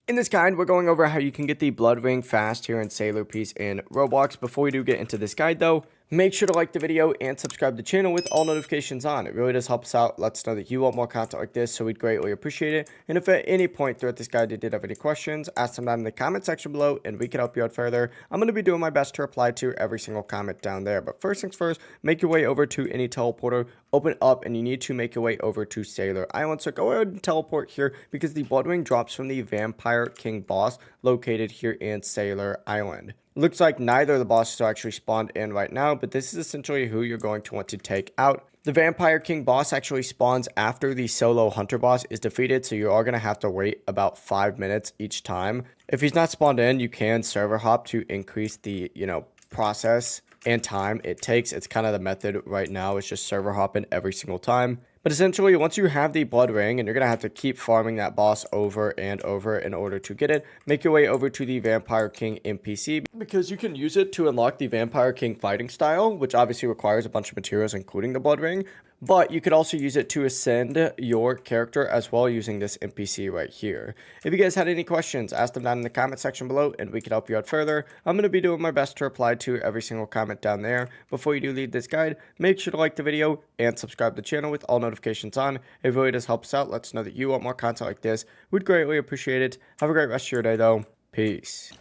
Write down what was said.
In this guide, we're going over how you can get the blood ring fast here in Sailor Piece in Roblox. Before we do get into this guide though, make sure to like the video and subscribe to the channel with all notifications on. It really does help us out, lets us know that you want more content like this, so we'd greatly appreciate it. And if at any point throughout this guide you did have any questions, ask them down in the comment section below and we can help you out further. I'm going to be doing my best to reply to every single comment down there. But first things first, make your way over to any teleporter, open it up, and you need to make your way over to Sailor Island. So go ahead and teleport here because the blood ring drops from the Vampire King boss located here in Sailor Island. Looks like neither of the bosses are actually spawned in right now, but this is essentially who you're going to want to take out. The Vampire King boss actually spawns after the solo hunter boss is defeated, so you are going to have to wait about 5 minutes each time. If he's not spawned in, you can server hop to increase the, process and time it takes. It's kind of the method right now. It's just server hopping every single time. But essentially, once you have the blood ring, and you're going to have to keep farming that boss over and over in order to get it, make your way over to the Vampire King NPC, because you can use it to unlock the Vampire King fighting style, which obviously requires a bunch of materials, including the blood ring. But you could also use it to ascend your character as well using this NPC right here. If you guys had any questions, ask them down in the comment section below and we can help you out further. I'm going to be doing my best to reply to every single comment down there. Before you do leave this guide, make sure to like the video and subscribe to the channel with all notifications on. It really does help us out. Let us know that you want more content like this. We'd greatly appreciate it. Have a great rest of your day though. Peace.